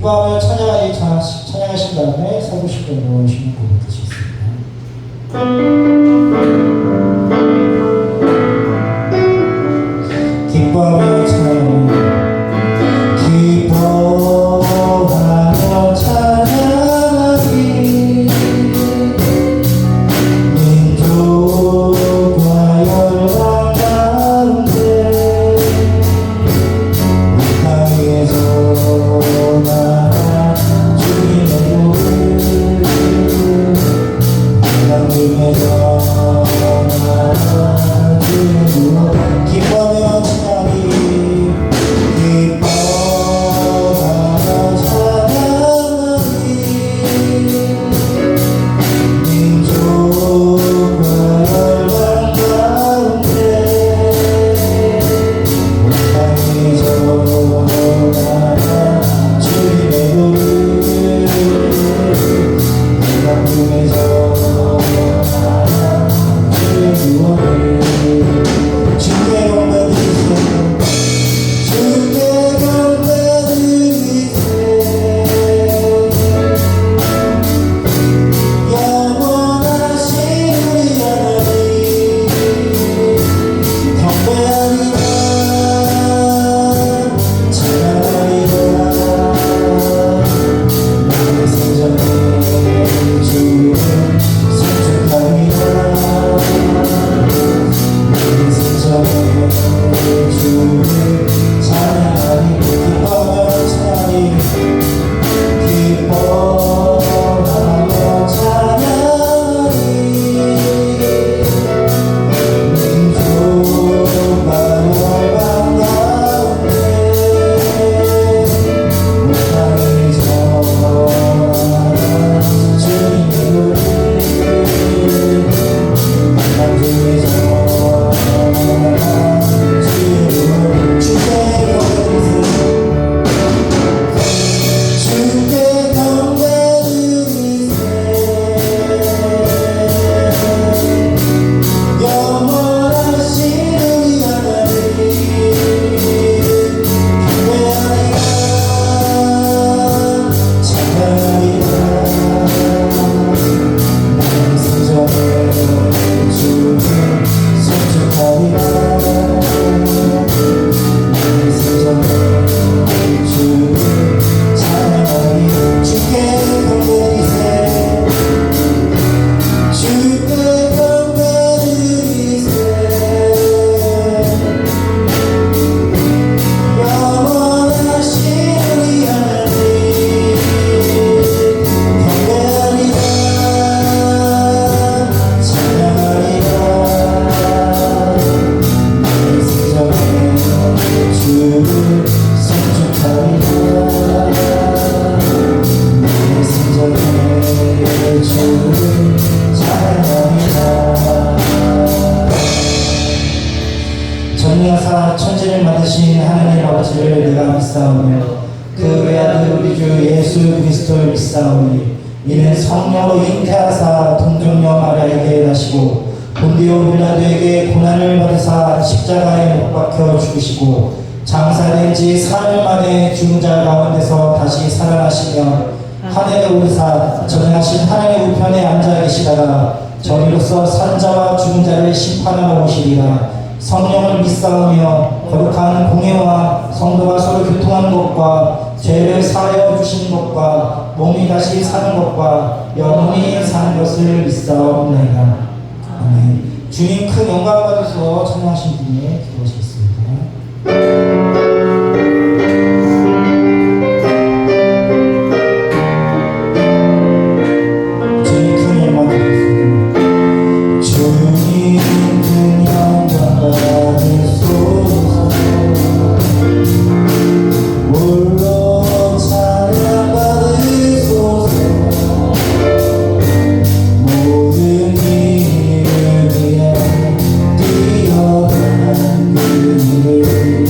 기뻐하며 찬양하신 다음에 사도신경 넣으시는 곡을 드시겠습니다. 기뻐하며 찬양하며 찬양하기 민족과 열방 가운데 이 땅에서 주님의 주를 성축하리라. 내 심장에 주를 찬양하리라. 전능하사 천지를 만드신 하나님 아버지를 내가 믿사오며 그 외아들 우리 주 예수 그리스도를 믿사오니 이는 성령으로 잉태하사 동정녀 마리아에게 나시고 본디오 빌라도에게 고난을 받으사 십자가에 못 박혀 죽으시고 장사된 지 사흘 만에 죽은 자 가운데서 다시 살아나시며 하늘에 오르사 전능하신 하나님의 우편에 앉아 계시다가 저리로서 산 자와 죽은 자를 심판하러 오시리라. 성령을 믿사오며 거룩한 공예와 성도가 서로 교통하는 것과 죄를 사하여 주시는 것과 몸이 다시 사는 것과 영원히 사는 것을 믿사옵나이다. 아멘. 주님 큰 영광 받으셔서 찬양하신 분이 기도하시겠습니다. 모든 일을 위해 뛰어난 그를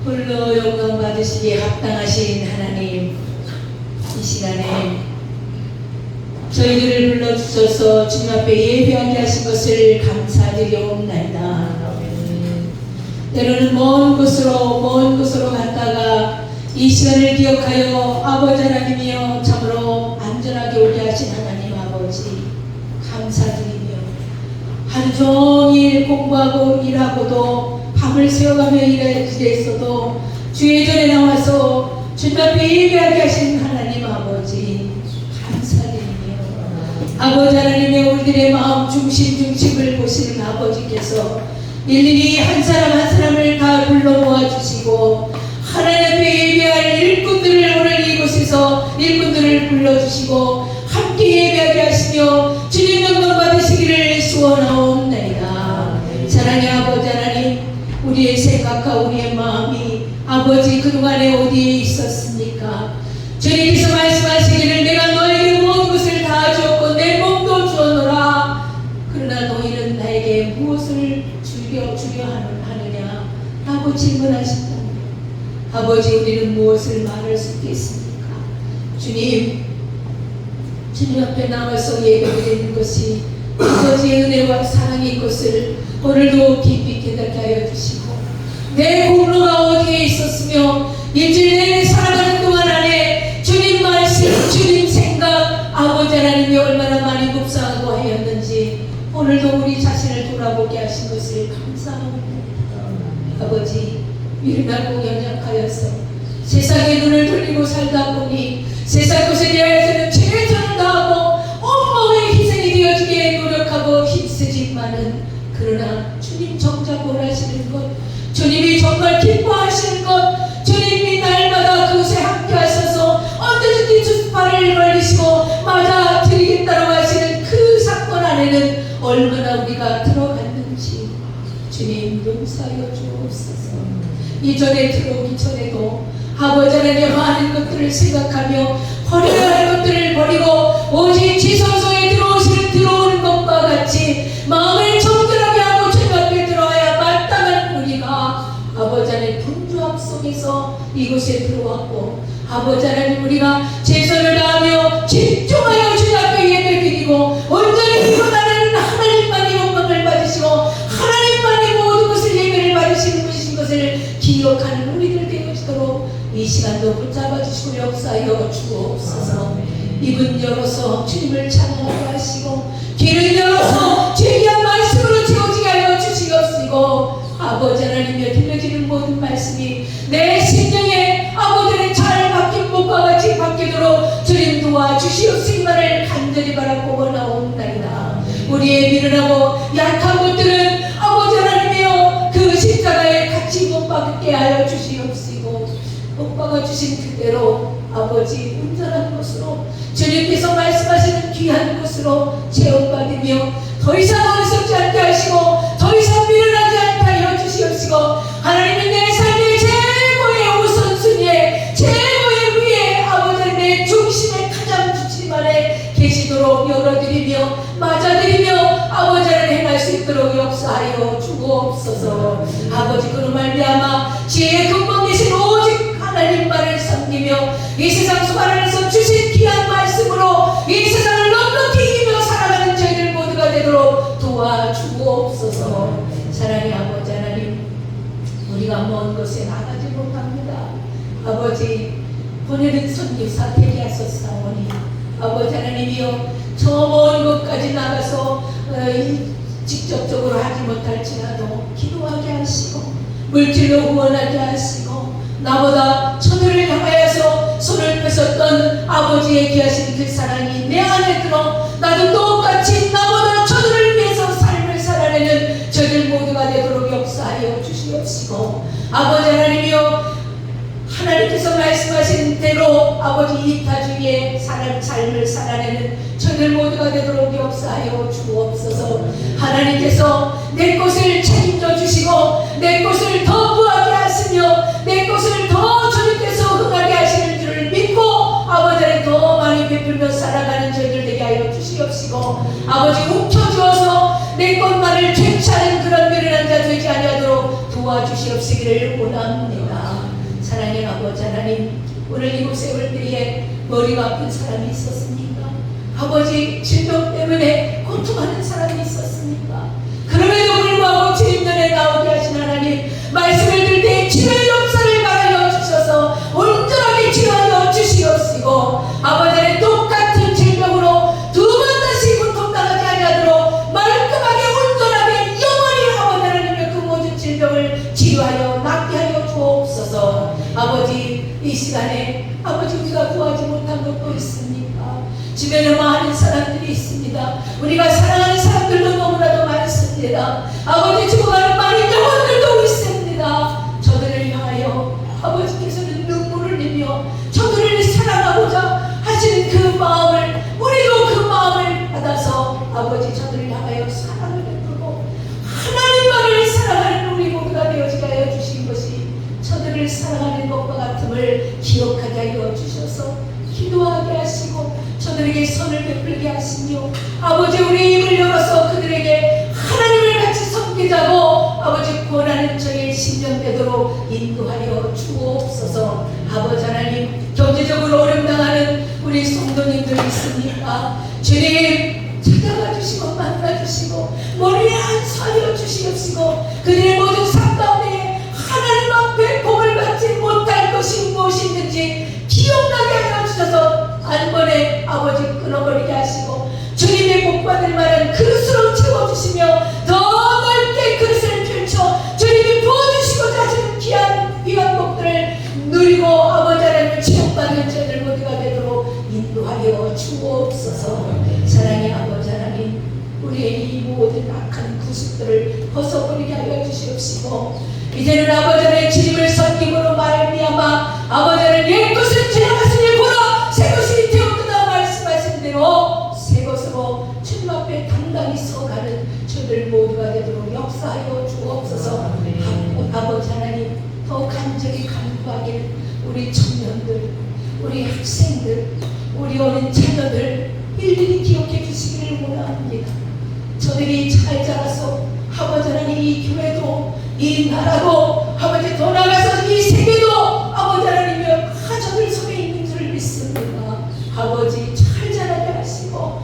홀로 영광 받으시기에 합당하신 하나님, 이 시간에 저희들을 불러주셔서 주님 앞에 예배하게 하신 것을 감사드리옵나이다. 때로는 먼 곳으로 갔다가 이 시간을 기억하여 아버지 하나님이여 참으로 안전하게 오게 하신 하나님 아버지 감사드리며, 하루 종일 공부하고 일하고도 밤을 새워가며 일했어도 주의 전에 나와서 주님 앞에 예배하게 하신 하나님 아버지 감사드리며, 아버지 하나님의 우리들의 마음 중심을 보시는 아버지께서 일일이 한 사람 한 사람을 다 불러 모아주시고 하나님 앞에 예배할 일꾼들을 오늘 이곳에서 일꾼들을 불러주시고 함께 예배하게 하시며 주님 영광 받으시기를 소원하옵나이다. 사랑의 아버지 하나님, 우리의 생각과 우리의 마음이 아버지 그동안에 어디에 있었습니까? 주님께서 말씀하시기를 내가 너에게 모든 것을 다 주었고 내 몸도 주었노라. 그러나 너희는 나에게 무엇을 주려 하느냐 라고 질문하신다. 아버지, 우리는 무엇을 말할 수 있겠습니까? 주님 앞에 나와서 예배드리는 것이 아버지의 은혜와 사랑의 것을 오늘도 깊이 깨닫게 하여 주시고, 내 공로가 어디에 있었으며 일주일 내내 살아가는 동안 안에 주님 말씀, 주님 생각, 아버지 하나님이 얼마나 많이 묵상하고 하였는지 오늘도 우리 자신을 돌아보게 하신 것을 감사합니다. 아버지, 미련하고 연약하여서 세상의 눈을 돌리고 살다 보니 세상 것에 대해서는 최선을 다하고 온몸의 희생이 되어지게 노력하고 힘쓰지만은, 그러나 주님 정작 원하시는 것, 주님이 정말 기뻐하시는 것, 주님이 날마다 그곳에 함께 하셔서 언제든지 주발을 벌리시고 맞아 드리겠다고 하시는 그 사건 안에는 얼마나 우리가 들어갔는지 주님 용서하여 주옵소서. 이전에 들어오기 전에도 아버지 하나님 많은 것들을 생각하며 버려야 할 것들을 버리고 오직 지성소에 들어오는 것과 같이 마음을 정결하게 하고 주님 앞에 들어와야 마땅한 우리가 아버지 하나님 분주함 속에서 이곳에 들어왔고, 아버지 하나님 우리가 최선을 다하며 집중하여 주님 앞에 예배드리고 온전히 일어나는 하나님만이 영광을 받으시고 하나님만이 모든 것을 예배를 받으시는 분이신 것을 기억하는 우리들 되어지도록 이 시간도 붙잡아 주시고 역사하여 주옵소서. 입은 열어서 주님을 찬양하게 하시고 귀를 열어서 죄기한 말씀으로 채워지게 하여 주시옵시고, 아버지 하나님의 들려지는 모든 말씀이 내 심령에 아버지는 잘 바뀐 목과 같이 바뀌도록 주님 도와주시옵시기만을 간절히 바라고 원하옵나이다. 우리의 미련하고 약한 것들은 아버지 하나님이여 그 십자가에 같이 못 박게 하여 주시옵시고, 못 박아주신 그대로 아버지 온전한 것으로 주님께서 말씀하시는 귀한 것으로 체험받으며 더 이상 어리석지 않게 하시고 더 이상 미련하지 않게 하여 주시옵시고, 하나님은 내 삶의 최고의 우선순위에 최고의 위에 아버지 내 중심에 가장 중심 안에 계시도록 열어드리며 맞아드리며 아버지 하나님 행할 수 있도록 역사하여 주옵소서. 아버지 그로 말미암아 지혜의 근본 되신 오직 하나님만을 섬기며 이 세상 속 안에서 주신 귀한 말씀으로 이 세상을 넉넉히 이기며 살아가는 저희들 모두가 되도록 도와주옵소서. 사랑의 아버지 하나님, 우리가 먼 곳에 나가지 못합니다. 아버지 보내는 선교사 되게 하셨사오니 아버지 하나님이여 저 먼 곳까지 나가서 직접적으로 하지 못할지라도 기도하게 하시고 물질로 후원하게 하시고 나보다 저들을 향하여서 손을 펴셨던 아버지의 귀하신 그 사랑이 내 안에 들어 나도 똑같이 나보다 저들을 위해서 삶을 살아내는 저들 모두가 되도록 역사하여 주시옵시고, 아버지 하나님이여 하나님께서 말씀하신 대로 아버지 이타주의의 삶을 살아내는 저들 모두가 되도록 역사하여 주옵소서. 하나님께서 내 것을 책임져 주시고 내 것을 더 구하게 하시며 내 것을 더 주님께서 흥하게 하시는 줄을 믿고 아버지를 더 많이 베풀며 살아가는 저희들 되게 하여 주시옵시고, 아버지 움켜쥐어서 내 것만을 죄치하는 그런 미련한 자 되지 아니하도록 도와주시옵시기를 원합니다. 사랑의 아버지 하나님, 오늘 이곳에 올 때에 머리가 아픈 사람이 있었습니까? 아버지, 질병 때문에 고통하는 사람이 있었습니까? 그럼에도 불구하고 주님 전에 나오게 하신 하나님, 말씀을 들 때 치료의 역사를 말하여 주셔서 온전하게 치료하여 주시옵시고, 아버지의 똑같은 질병으로 두 번 다시 고통당하지 아니하도록 말끔하게 온전하게 영원히 아버지 하나님의 그 모든 질병을 치료하여 낫게 하여 주옵소서. 아버지, 이 시간에 아버지 우리가 구하지 못한 것도 있습니까? 주변에 많은 사람들이 있습니다. 우리가 사랑하는 사람들도 너무나도 많습니다. 아버지, 죽어가는 많은 영혼들도 있습니다. 저들을 향하여 아버지께서는 눈물을 흘리며 저들을 사랑하고자 하시는 그 마음을, 우리도 그 마음을 받아서 아버지 저들을 향하여 사랑을 베풀고 하나님만을 사랑하는 우리 모두가 되어지게 하여 주신 것이 저들을 사랑하는 것과 같음을 기억하게 하여 주셔서 기도하게 하시고 저들에게 선을 베풀게 하시며, 아버지 우리 입을 열어서 그들에게 하나님을 같이 섬기자고 아버지 구원하는 저의 심령 되도록 인도하여 주옵소서. 아버지 하나님, 경제적으로 어려움 당하는 우리 성도님들이 있습니까? 주님 찾아가 주시고 만나 주시고 머리에 안수하여 주시옵시고, 그들의 모든 삶 가운데 하나님 앞에 복을 받지 못할 것이 무엇이든지 기억나게 하여 주셔서 단번에 아버지 끊어버리게 하시고 주님의 복받을 만한 그릇으로 채워주시며 더 넓게 그릇을 펼쳐 주님이 부어주시고자 하시는 귀한 복들을 누리고 아버지 하나님을 지옥받는 저들 모두가 되도록 인도하여 주옵소서. 사랑의 아버지 하나님, 우리의 이 모든 악한 구습들을 벗어버리게 하여 주시옵시고, 이제는 아버지 하나님의 주님을 섬김으로 말미암아 아버지 하나님 옛것을 지나갔으니 보라 새 것이 되었다 말씀하신 대로 새 것으로 주님 앞에 당당히 서가는 저들 모두가 되도록 역사하여 주옵소서. 아버지 하나님, 더 간절히 간구하길 우리 청년들, 우리 학생들, 우리 어린 자녀들 일일이 기억해 주시기를 원합니다. 저들이 잘 자라서 아버지 하나님 이 교회도 이 나라도 아버지 더 나아가서 이 세계도 아버지 하나님의 저들 손에 있는 줄 믿습니다. 아버지 잘 자라게 하시고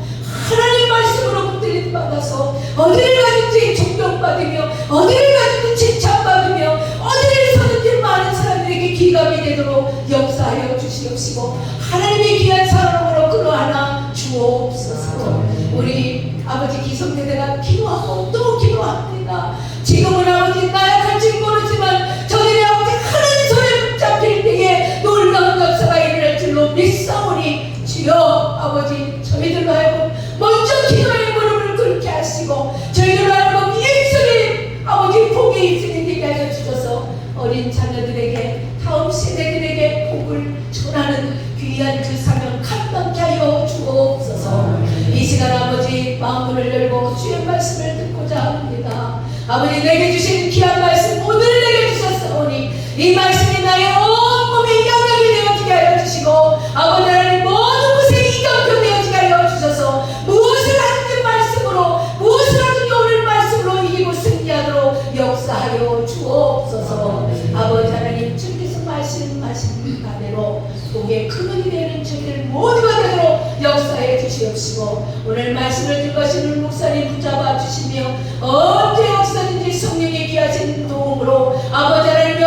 하나님 말씀으로 붙들림 받아서 어디를 가든지 존경받으며 어디를 가든지 칭찬받으며 어디를 서든지 많은 사람들에게 기감이 되도록 역사하여 주시옵시고 하나님의 귀한 사랑으로 끌어안아 주옵소서. 우리 아버지 기성세대가 기도하고 또 기도합니다. 지금은 아버지 나약할지 모르지만 저들이 아버지 하나님 손에 붙잡힐 때에 놀라운 역사가 일어날 줄로 믿사오니 주여 아버지 저희들로 하여금 먼저 기도의 무릎을 꿇게 하시고 저희들로 하여금 예수님 아버지 복의 입술이 되게 하여 주셔서 어린 자녀들에게 다음 세대들에게 복을 전하는 귀한 그 사명 감당케 하여 주옵소서. 이 시간 아버지 마음문을 열고 주의 말씀을 듣고자 합니다. 아버지 내게 주신 귀한 말씀 오늘 내게 주셨사오니 이 말씀이 나의 온몸에 영향이 되어지게 하여 주시고 아버지 하나님 모든 곳에 이정표 되어지게 하여 주셔서 무엇을 하든지 말씀으로 무엇을 하든지 오늘 말씀으로 이기고 승리하도록 역사하여 주옵소서. 아버지 하나님 주께서 말씀하신 바대로 복의 근원이 되는 저희들 모두가 되도록 역사해 주시옵시고 오늘 말씀을 들으시는 목사님 붙잡아 주시며 언제 역사든지 성령의 귀하신 도움으로 아버지 하나님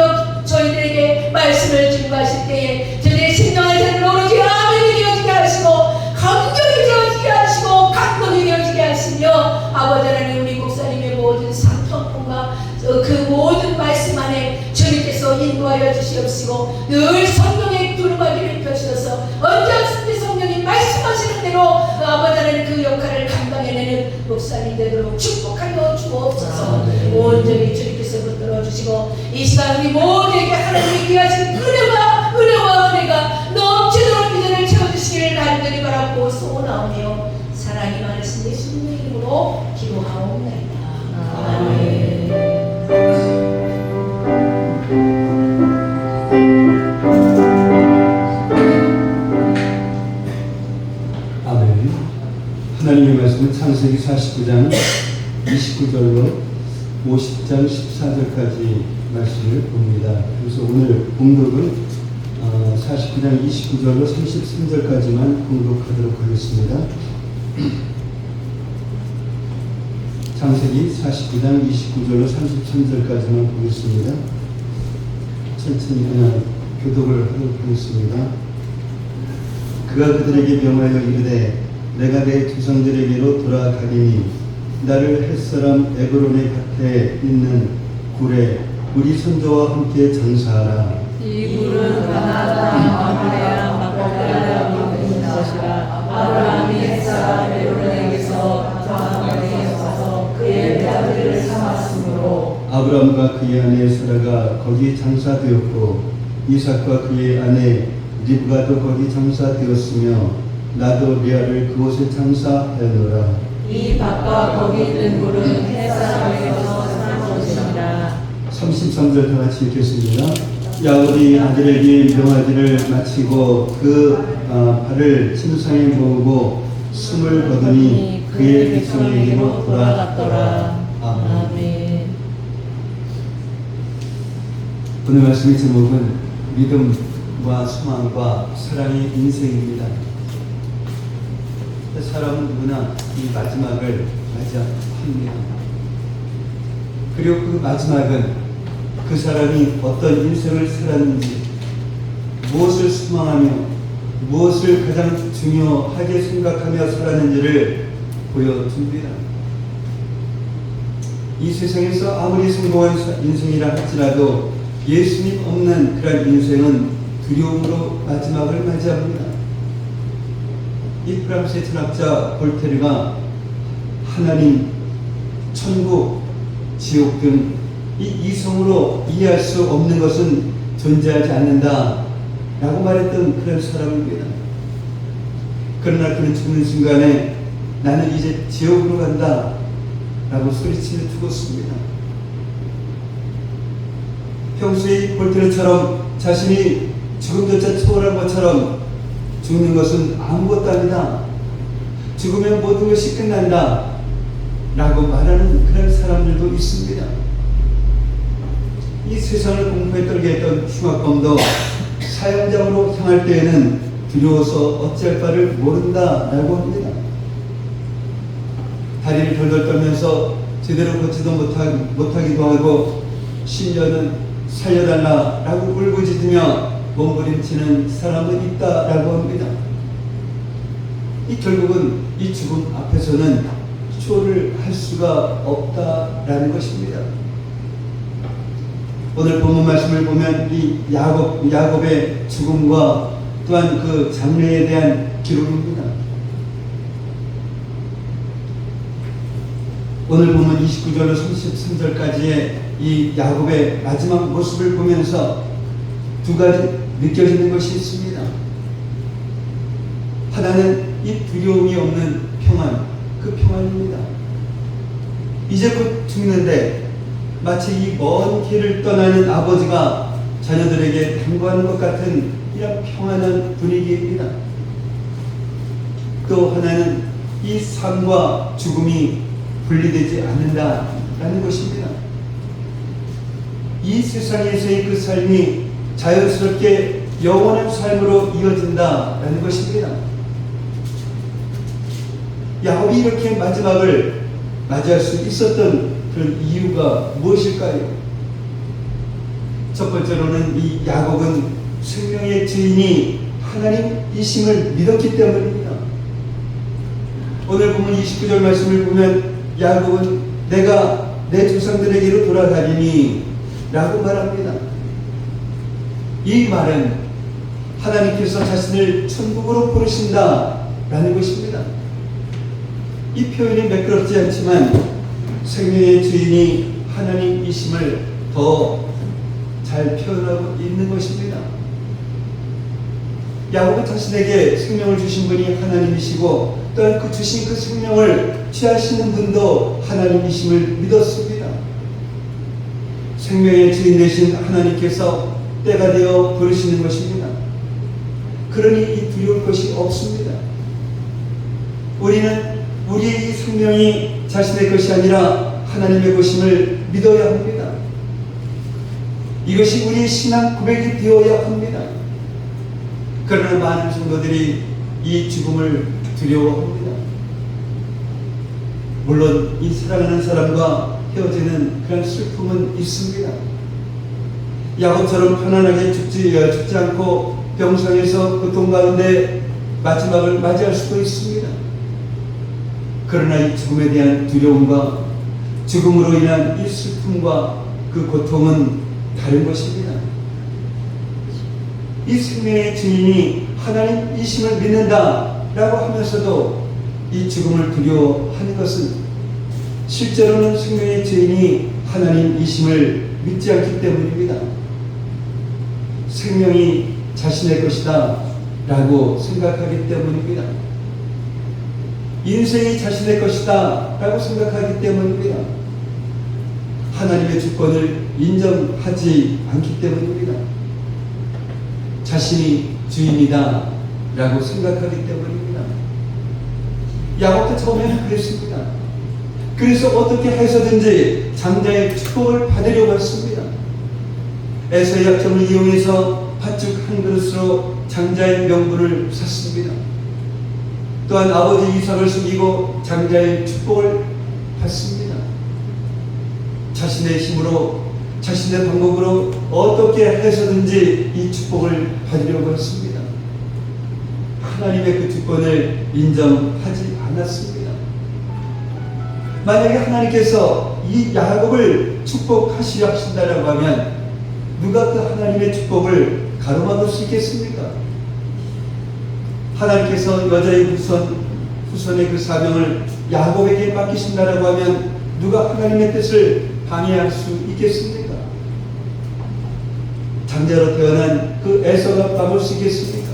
저희들에게 말씀을 증거하실 때에 저희의 신령한 자를 오로지 아멘이 되어지게 하시고 감격이 되어지게 하시고 감동이 되어지게 하시며 아버지 하나님 우리 목사님의 모든 상통과 그 모든 말씀 안에 주님께서 인도하여 주시옵시고 늘 성령의 두루마기를 펴주셔서 언제 없든지 성령이 말씀하시는 대로 아버지 하나님 그 역할을 감당해내는 목사님 되도록 축복하여 주옵소서. 온전히 주님께서 붙들어 주시고 이 시간 우리 모두에게 하나님의 귀하신 은혜와 은혜가 넘치도록 비전을 채워주시기를 간절히 바라고 소원하오며 사랑이 많으신 예수님의 이름으로 기도하옵나이다. 아멘. 아멘. 하나님의 말씀은 창세기 49장 29절로 50장 14절까지 말씀을 봅니다. 그래서 오늘 공독은 49장 29절로 33절까지만 공독하도록 하겠습니다. 창세기 49장 29절로 33절까지만 보겠습니다. 천천히 교독을 하도록 하겠습니다. 그가 그들에게 명하여 이르되 내가 내 조상들에게로 돌아가리니 나를 햇사람 에브론의 밭에 있는 굴에 우리 선조와 함께 장사하라. 이 굴은 가나안 아브라함 막달라 있는 것이라. 아브라함이 햇사람 에브론에게서 장사하게 와서 그의 아들을 삼았으므로 아브라함과 그의 아내 사라가 거기 장사되었고 이삭과 그의 아내 리브가도 거기 장사되었으며 나도 레아를 그곳에 장사하였노라. 이 밭과 거기 있는 굴은 햇사람에게서 산 것이니라. 33절 다 같이 읽겠습니다. 야곱이 아들에게 명하기를 마치고 그 발을 침상에 모으고 숨을 거두니 그의 백성에게로 돌아갔더라. 아멘. 오늘 말씀의 제목은 믿음과 소망과 사랑의 인생입니다. 사람은 누구나 이 마지막을 맞이합니다. 그리고 그 마지막은 그 사람이 어떤 인생을 살았는지, 무엇을 소망하며 무엇을 가장 중요하게 생각하며 살았는지를 보여줍니다. 이 세상에서 아무리 성공한 인생이라 할지라도 예수님 없는 그런 인생은 두려움으로 마지막을 맞이합니다. 이 프랑스의 철학자 볼테르가 하나님, 천국, 지옥 등 이 이성으로 이해할 수 없는 것은 존재하지 않는다 라고 말했던 그런 사람입니다. 그러나 그는 죽는 순간에 나는 이제 지옥으로 간다 라고 소리치며 죽었습니다. 평소에 볼테르처럼 자신이 죽음조차 초월한 것처럼 죽는 것은 아무것도 아니다, 죽으면 모든 것이 끝난다 라고 말하는 그런 사람들도 있습니다. 이 세상을 공포에 떨게 했던 흉악범도 사형장으로 향할 때에는 두려워서 어찌할 바를 모른다 라고 합니다. 다리를 덜덜 떨면서 제대로 걷지도 못하기도 하고 심지어는 살려달라 라고 울부짖으며 몸부림치는 사람은 있다 라고 합니다. 결국은 이 죽음 앞에서는 초를 할 수가 없다라는 것입니다. 오늘 본문 말씀을 보면 이 야곱의 죽음과 또한 그 장래에 대한 기록입니다. 오늘 본문 29절로 33절까지의 이 야곱의 마지막 모습을 보면서 두 가지 느껴지는 것이 있습니다. 하나는 이 두려움이 없는 평안, 그 평안입니다. 이제 곧 죽는데 마치 이 먼 길을 떠나는 아버지가 자녀들에게 당부하는 것 같은 이런 평안한 분위기입니다. 또 하나는 이 삶과 죽음이 분리되지 않는다라는 것입니다. 이 세상에서의 그 삶이 자연스럽게 영원한 삶으로 이어진다라는 것입니다. 야곱이 이렇게 마지막을 맞이할 수 있었던 그런 이유가 무엇일까요? 첫 번째로는 이 야곱은 생명의 주인이 하나님이심을 믿었기 때문입니다. 오늘 보면 29절 말씀을 보면 야곱은 내가 내 조상들에게로 돌아가리니 라고 말합니다. 이 말은 하나님께서 자신을 천국으로 부르신다 라는 것입니다. 이 표현이 매끄럽지 않지만 생명의 주인이 하나님이심을 더 잘 표현하고 있는 것입니다. 야곱은 자신에게 생명을 주신 분이 하나님이시고 또한 그 주신 그 생명을 취하시는 분도 하나님이심을 믿었습니다. 생명의 주인 되신 하나님께서 때가 되어 부르시는 것입니다. 그러니 이 두려울 것이 없습니다. 우리는 우리의 이 생명이 자신의 것이 아니라 하나님의 것임을 믿어야 합니다. 이것이 우리의 신앙 고백이 되어야 합니다. 그러나 많은 성도들이 이 죽음을 두려워합니다. 물론 이 사랑하는 사람과 헤어지는 그런 슬픔은 있습니다. 야곱처럼 편안하게 죽지 않고 병상에서 고통 가운데 마지막을 맞이할 수도 있습니다. 그러나 이 죽음에 대한 두려움과 죽음으로 인한 이 슬픔과 그 고통은 다른 것입니다. 이 생명의 주인이 하나님이심을 믿는다라고 하면서도 이 죽음을 두려워하는 것은 실제로는 생명의 주인이 하나님이심을 믿지 않기 때문입니다. 생명이 자신의 것이다 라고 생각하기 때문입니다. 인생이 자신의 것이다 라고 생각하기 때문입니다. 하나님의 주권을 인정하지 않기 때문입니다. 자신이 주인이다 라고 생각하기 때문입니다. 야곱도 처음에는 그랬습니다. 그래서 어떻게 해서든지 장자의 축복을 받으려고 했습니다. 에서의 약점을 이용해서 팥죽 한 그릇으로 장자의 명분을 샀습니다. 또한 아버지 이삭을 숨기고 장자의 축복을 받습니다. 자신의 힘으로 자신의 방법으로 어떻게 해서든지 이 축복을 받으려고 했습니다. 하나님의 그 주권을 인정하지 않았습니다. 만약에 하나님께서 이 야곱을 축복하시려 하신다라고 하면 누가 그 하나님의 축복을 가로막을 수 있겠습니까? 하나님께서 여자의 후손의 그 사명을 야곱에게 맡기신다라고 하면 누가 하나님의 뜻을 방해할 수 있겠습니까? 장자로 태어난 그 에서가 막을 수 있겠습니까?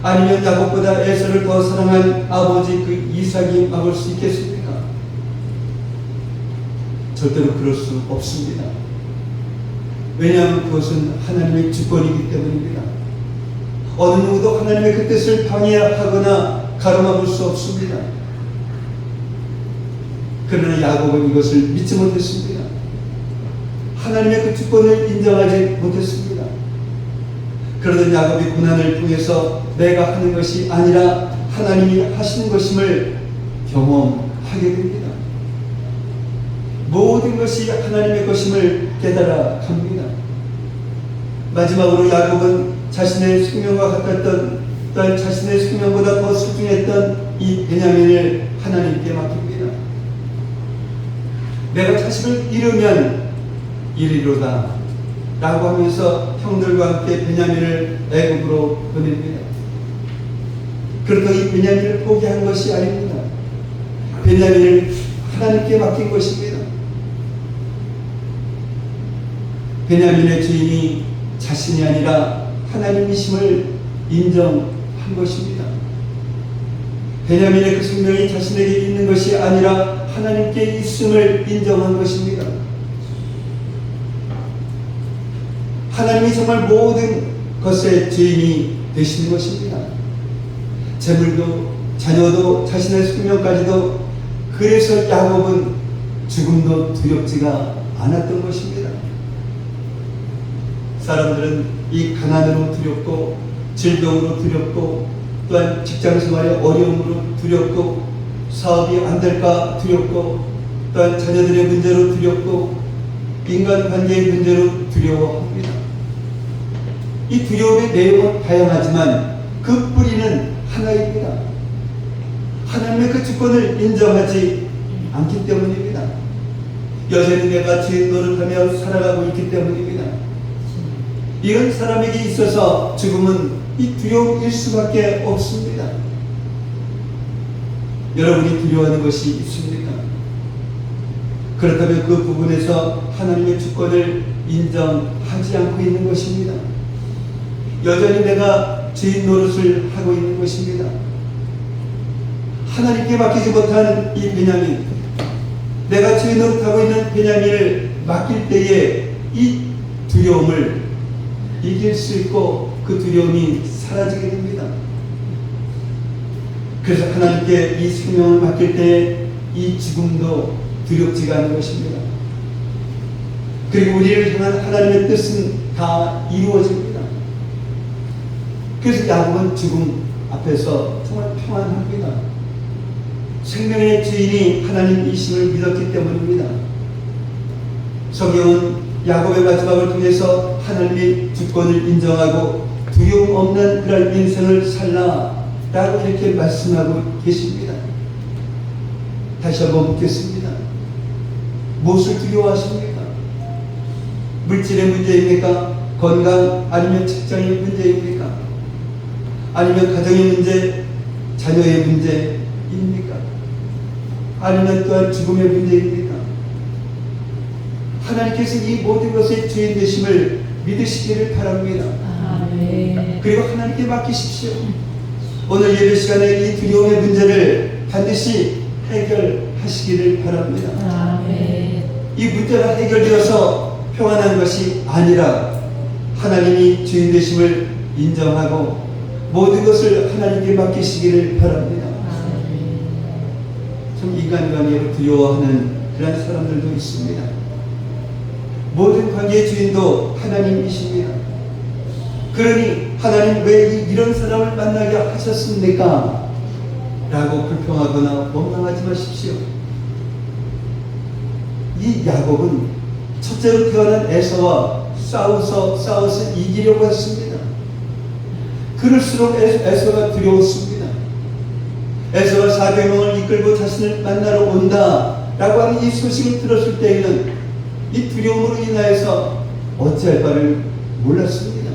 아니면 야곱보다 에서를 더 사랑한 아버지 그 이삭이 막을 수 있겠습니까? 절대로 그럴 수 없습니다. 왜냐하면 그것은 하나님의 주권이기 때문입니다. 어느 누구도 하나님의 그 뜻을 방해하거나 가로막을 수 없습니다. 그러나 야곱은 이것을 믿지 못했습니다. 하나님의 그 주권을 인정하지 못했습니다. 그러던 야곱이 고난을 통해서 내가 하는 것이 아니라 하나님이 하시는 것임을 경험하게 됩니다. 모든 것이 하나님의 것임을 깨달아 갑니다. 마지막으로 야곱은 자신의 생명과 같았던 또한 자신의 생명보다 더 소중했던 이 베냐민을 하나님께 맡깁니다. 내가 자식을 잃으면 이리로다 라고 하면서 형들과 함께 베냐민을 애굽으로 보냅니다. 그렇다고 이 베냐민을 포기한 것이 아닙니다. 베냐민을 하나님께 맡긴 것입니다. 베냐민의 주인이 자신이 아니라 하나님이심을 인정한 것입니다. 베냐민의 그 생명이 자신에게 있는 것이 아니라 하나님께 있음을 인정한 것입니다. 하나님이 정말 모든 것의 주인이 되시는 것입니다. 재물도 자녀도 자신의 생명까지도. 그래서 야곱은 죽음도 두렵지가 않았던 것입니다. 사람들은 이 가난으로 두렵고 질병으로 두렵고 또한 직장생활의 어려움으로 두렵고 사업이 안 될까 두렵고 또한 자녀들의 문제로 두렵고 인간관계의 문제로 두려워합니다. 이 두려움의 내용은 다양하지만 그 뿌리는 하나입니다. 하나님의 그 주권을 인정하지 않기 때문입니다. 여전히 내가 주인 노릇하며 살아가고 있기 때문입니다. 이런 사람에게 있어서 죽음은 이 두려움일 수밖에 없습니다. 여러분이 두려워하는 것이 있습니까? 그렇다면 그 부분에서 하나님의 주권을 인정하지 않고 있는 것입니다. 여전히 내가 주인 노릇을 하고 있는 것입니다. 하나님께 맡기지 못한 이 베냐민, 내가 주인 노릇하고 있는 베냐민을 맡길 때에 이 두려움을 이길 수 있고 그 두려움이 사라지게 됩니다. 그래서 하나님께 이 생명을 맡길 때 이 죽음도 두렵지가 않은 것입니다. 그리고 우리를 향한 하나님의 뜻은 다 이루어집니다. 그래서 야곱은 죽음 앞에서 정말 평안합니다. 생명의 주인이 하나님이심을 믿었기 때문입니다. 성경은 야곱의 마지막을 통해서 하나님의 주권을 인정하고 두려움 없는 그런 인생을 살라라고 이렇게 말씀하고 계십니다. 다시 한번 묻겠습니다. 무엇을 두려워하십니까? 물질의 문제입니까? 건강 아니면 직장의 문제입니까? 아니면 가정의 문제, 자녀의 문제입니까? 아니면 또한 죽음의 문제입니까? 하나님께서 이 모든 것의 주인 되심을 믿으시기를 바랍니다. 아멘. 그리고 하나님께 맡기십시오. 오늘 예배 시간에 이 두려움의 문제를 반드시 해결하시기를 바랍니다. 아멘. 이 문제가 해결되어서 평안한 것이 아니라 하나님이 주인 되심을 인정하고 모든 것을 하나님께 맡기시기를 바랍니다. 아멘. 참 인간관계로 두려워하는 그런 사람들도 있습니다. 모든 관계의 주인도 하나님이십니다. 그러니 하나님 왜 이런 사람을 만나게 하셨습니까? 라고 불평하거나 원망하지 마십시오. 이 야곱은 첫째로 태어난 에서와 싸워서 이기려고 했습니다. 그럴수록 에서가 두려웠습니다. 에서가 400명을 이끌고 자신을 만나러 온다 라고 하는 이 소식을 들었을 때에는 이 두려움으로 인하여서 어찌할 바를 몰랐습니다.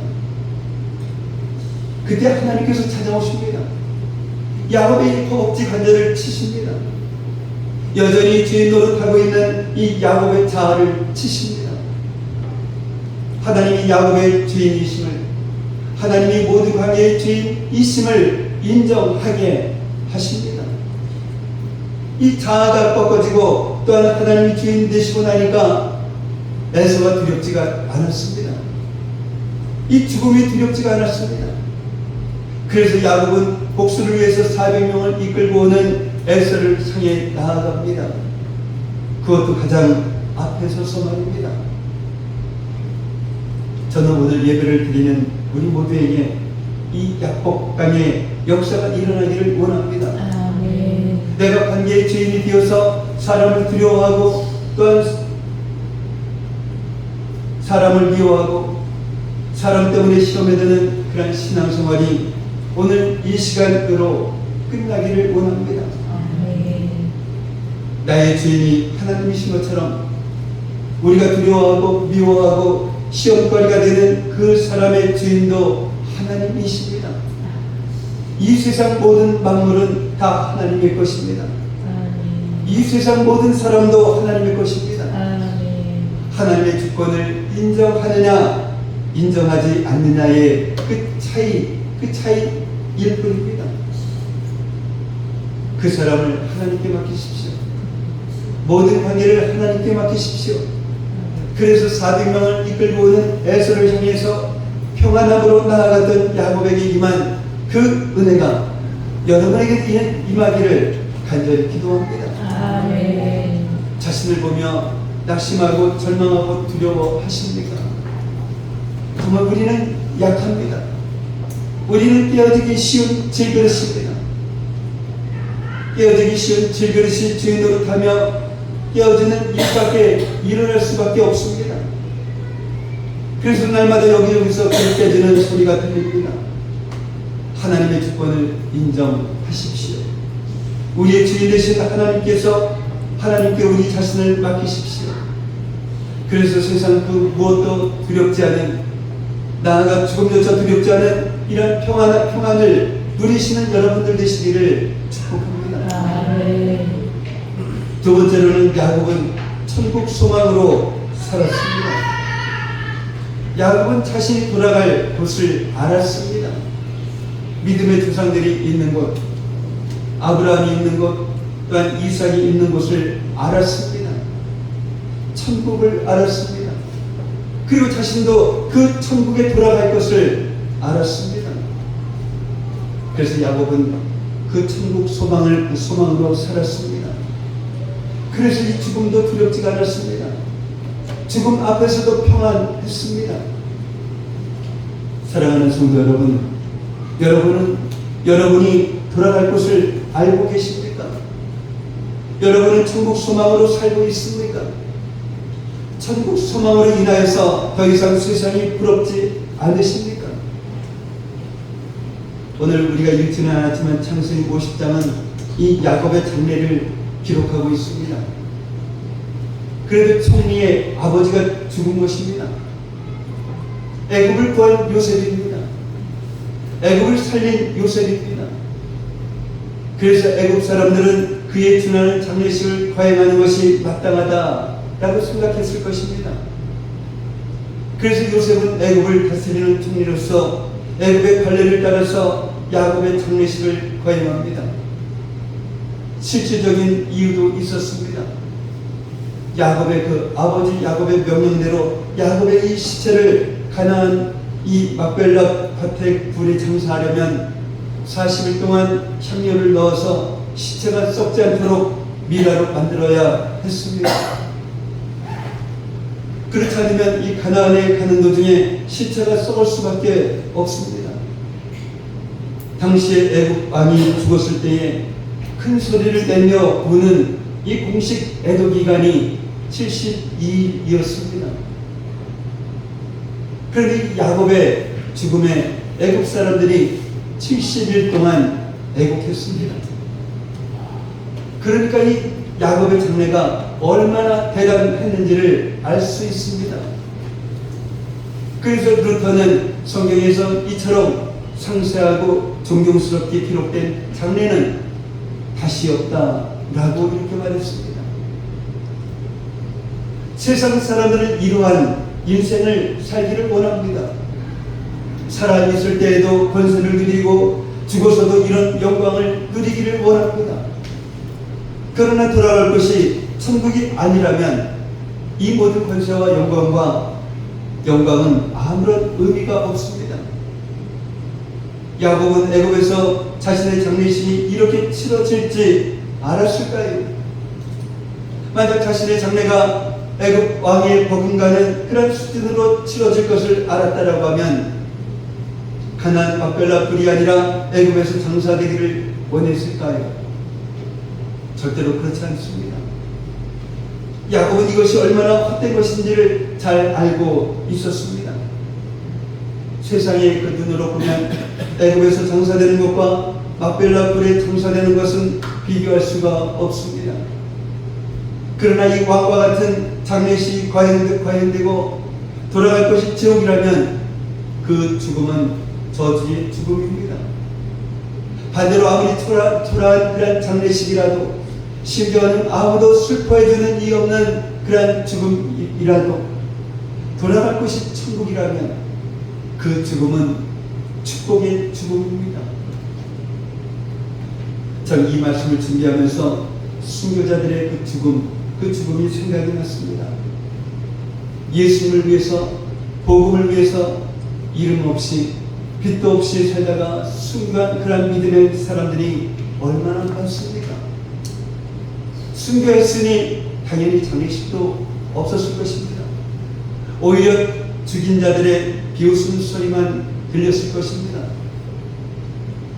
그때 하나님께서 찾아오십니다. 야곱의 허벅지 관절을 치십니다. 여전히 주인 노릇하고 있는 이 야곱의 자아를 치십니다. 하나님이 야곱의 주인이심을, 하나님이 모든 관계의 주인이심을 인정하게 하십니다. 이 자아가 꺾어지고 또한 하나님이 주인 되시고 나니까 에서가 두렵지가 않았습니다. 이 죽음이 두렵지가 않았습니다. 그래서 야곱은 복수를 위해서 400명을 이끌고 오는 에서를 향해 나아갑니다. 그것도 가장 앞에 서서 말입니다. 저는 오늘 예배를 드리는 우리 모두에게 이 약복강의 역사가 일어나기를 원합니다. 아멘. 내가 관계의 주인이 되어서 사람을 두려워하고 또한 사람을 미워하고 사람 때문에 시험에 드는 그런 신앙생활이 오늘 이 시간으로 끝나기를 원합니다. 아멘. 나의 주인이 하나님이신 것처럼 우리가 두려워하고 미워하고 시험거리가 되는 그 사람의 주인도 하나님이십니다. 이 세상 모든 만물은 다 하나님의 것입니다. 아멘. 이 세상 모든 사람도 하나님의 것입니다. 아멘. 하나님의 주권을 인정하느냐 인정하지 않느냐의 그 차이일 뿐입니다. 그 사람을 하나님께 맡기십시오. 모든 관계를 하나님께 맡기십시오. 그래서 400명을 이끌고 오는 에서를 향해서 평안함으로 나아갔던 야곱에게 임한 그 은혜가 여러분에게 임하기를 간절히 기도합니다. 아멘. 자신을 보며 낙심하고 절망하고 두려워하십니까? 정말 우리는 약합니다. 우리는 깨어지기 쉬운 질그릇입니다. 깨어지기 쉬운 질그릇이 주인 노릇하며 깨어지는 일밖에 일어날 수밖에 없습니다. 그래서 날마다 여기저기서 깨지는 소리가 들립니다. 하나님의 주권을 인정하십시오. 우리의 주인 되신 하나님께 우리 자신을 맡기십시오. 그래서 세상 그 무엇도 두렵지 않은, 나아가 죽음조차 두렵지 않은 이런 평안을 누리시는 여러분들 되시기를 축복합니다. 아멘. 두 번째로는 야곱은 천국 소망으로 살았습니다. 야곱은 자신이 돌아갈 곳을 알았습니다. 믿음의 조상들이 있는 곳, 아브라함이 있는 곳, 또한 이삭이 있는 곳을 알았습니다. 천국을 알았습니다. 그리고 자신도 그 천국에 돌아갈 것을 알았습니다. 그래서 야곱은 그 천국 소망으로 살았습니다. 그래서 이 죽음도 두렵지가 않았습니다. 죽음 앞에서도 평안했습니다. 사랑하는 성도 여러분, 여러분이 돌아갈 곳을 알고 계십니까? 여러분은 천국 소망으로 살고 있습니까? 천국 소망으로 인하여서 더 이상 세상이 부럽지 않으십니까? 오늘 우리가 읽지는 않았지만 창세기 50장은 이 야곱의 장례를 기록하고 있습니다. 그래도 총리의 아버지가 죽은 것입니다. 애굽을 구한 요셉입니다. 애굽을 살린 요셉입니다. 그래서 애굽 사람들은 그에 준하는 장례식을 거행하는 것이 마땅하다라고 생각했을 것입니다. 그래서 요셉은 애굽을 다스리는 총리로서 애굽의 관례를 따라서 야곱의 장례식을 거행합니다. 실질적인 이유도 있었습니다. 야곱의 그 아버지 야곱의 명령대로 야곱의 이 시체를 가나안 이 막벨라 밭에 불에 장사하려면 40일 동안 향료를 넣어서 시체가 썩지 않도록 미라로 만들어야 했습니다. 그렇지 않으면 이 가나안에 가는 도중에 시체가 썩을 수밖에 없습니다. 당시에 애굽 왕이 죽었을 때에 큰 소리를 내며 우는 이 공식 애도 기간이 72일이었습니다. 그런데 야곱의 죽음에 애굽 사람들이 70일 동안 애국했습니다. 그러니까 이 야곱의 장례가 얼마나 대단했는지를 알 수 있습니다. 그래서 루터는 성경에서 이처럼 상세하고 존경스럽게 기록된 장례는 다시 없다라고 이렇게 말했습니다. 세상 사람들은 이러한 인생을 살기를 원합니다. 살아있을 때에도 권세를 누리고 죽어서도 이런 영광을 누리기를 원합니다. 그러나 돌아갈 것이 천국이 아니라면 이 모든 권세와 영광은 아무런 의미가 없습니다. 야곱은 애굽에서 자신의 장례식이 이렇게 치러질지 알았을까요? 만약 자신의 장례가 애굽 왕의 버금가는 그런 수준으로 치러질 것을 알았다라고 하면 가나안 막벨라 뿔이 아니라 애굽에서 장사되기를 원했을까요? 절대로 그렇지 않습니다. 야곱은 이것이 얼마나 헛된 것인지를 잘 알고 있었습니다. 세상의 그 눈으로 보면 애굽에서 장사되는 것과 막벨라 뿔에 장사되는 것은 비교할 수가 없습니다. 그러나 이 왕과 같은 장례식이 과연되고 돌아갈 것이 지옥이라면 그 죽음은 저주의 죽음입니다. 반대로 아무리 초라한 그런 장례식이라도 심지어는 아무도 슬퍼해주는 이 없는 그런 죽음이라도 돌아갈 것이 천국이라면 그 죽음은 축복의 죽음입니다. 전 이 말씀을 준비하면서 순교자들의 그 죽음이 생각이 났습니다. 예수님을 위해서, 복음을 위해서 이름 없이, 빛도 없이 살다가 순간 그런 믿음의 사람들이 얼마나 많습니까? 순교했으니 당연히 장례식도 없었을 것입니다. 오히려 죽인 자들의 비웃음 소리만 들렸을 것입니다.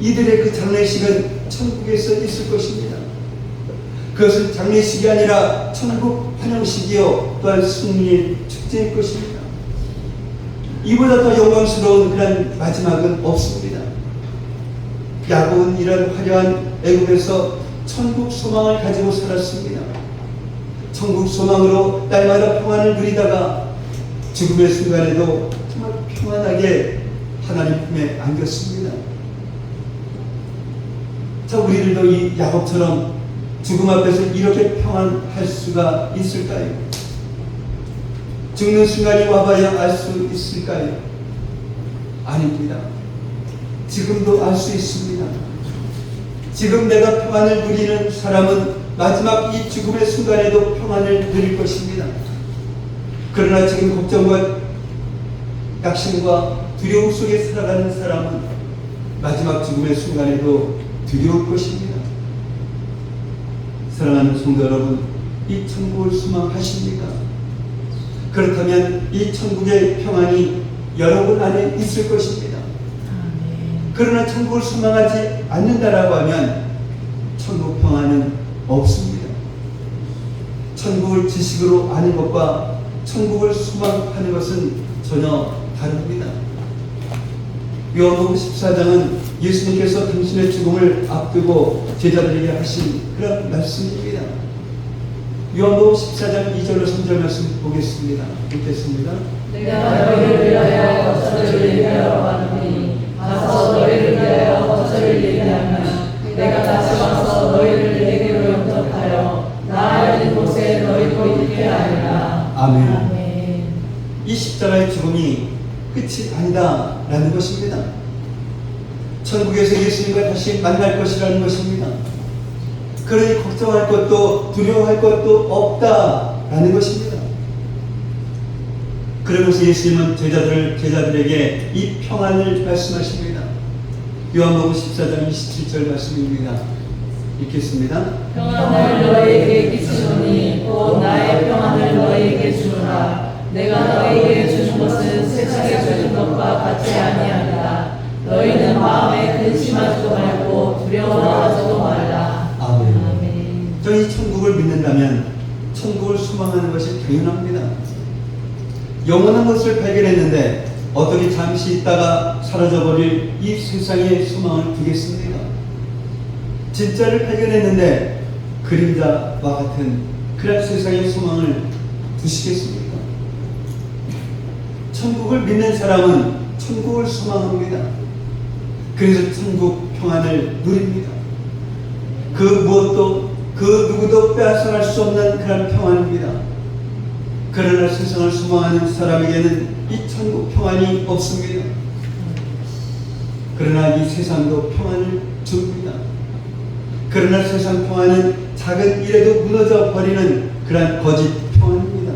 이들의 그 장례식은 천국에서 있을 것입니다. 그것은 장례식이 아니라 천국 환영식이요 또한 승리의 축제일 것입니다. 이보다 더 영광스러운 그런 마지막은 없습니다. 야곱은 이런 화려한 애굽에서 천국 소망을 가지고 살았습니다. 천국 소망으로 날마다 평안을 누리다가 죽음의 순간에도 정말 평안하게 하나님 품에 안겼습니다. 자, 우리들도 이 야곱처럼 죽음 앞에서 이렇게 평안할 수가 있을까요? 죽는 순간이 와봐야 알 수 있을까요? 아닙니다. 지금도 알 수 있습니다. 지금 내가 평안을 누리는 사람은 마지막 이 죽음의 순간에도 평안을 누릴 것입니다. 그러나 지금 걱정과 낙심과 두려움 속에 살아가는 사람은 마지막 죽음의 순간에도 두려울 것입니다. 사랑하는 성도 여러분, 이 천국을 소망하십니까? 그렇다면 이 천국의 평안이 여러분 안에 있을 것입니다. 그러나 천국을 소망하지 않는다라고 하면 천국 평안은 없습니다. 천국을 지식으로 아는 것과 천국을 소망하는 것은 전혀 다릅니다. 요한복음 14장은 예수님께서 당신의 죽음을 앞두고 제자들에게 하신 그런 말씀입니다. 요한복음 14장 2절로 3절 말씀 보겠습니다. 읽겠습니다. 내가 너희를 위하여 거처를 얘기하러 가노니 가서 너희를 위하여 거처를 얘기하면 내가 다시 와서 너희를 내게로 영접하여 나 있는 곳에 너희도 있게 하리라. 아멘. 이 십자가의 죽음이 끝이 아니다라는 것입니다. 천국에서 예수님과 다시 만날 것이라는 것입니다. 그러니 걱정할 것도 두려워할 것도 없다라는 것입니다. 그러면서 예수님은 제자들에게 이 평안을 말씀하십니다. 요한복음 14장 27절 말씀입니다. 읽겠습니다. 평안을 너희에게 끼치노니 곧 나의 평안을 너희에게 주노라. 내가 너희에게 주는 것은 세상에 주는 것과 같지 아니하리라. 너희는 마음에 근심하지도 말고 두려워하지도 말라. 아멘. 저희 천국을 믿는다면 천국을 소망하는 것이 당연합니다. 영원한 것을 발견했는데 어떻게 잠시 있다가 사라져버릴 이 세상에 소망을 두겠습니까? 진짜를 발견했는데 그림자와 같은 그런 세상에 소망을 두시겠습니까? 천국을 믿는 사람은 천국을 소망합니다. 그래서 천국 평안을 누립니다. 그 무엇도 그 누구도 빼앗아갈 수 없는 그런 평안입니다. 그러나 세상을 소망하는 사람에게는 이 천국 평안이 없습니다. 그러나 이 세상도 평안을 줍니다. 그러나 세상 평안은 작은 일에도 무너져 버리는 그러한 거짓 평안입니다.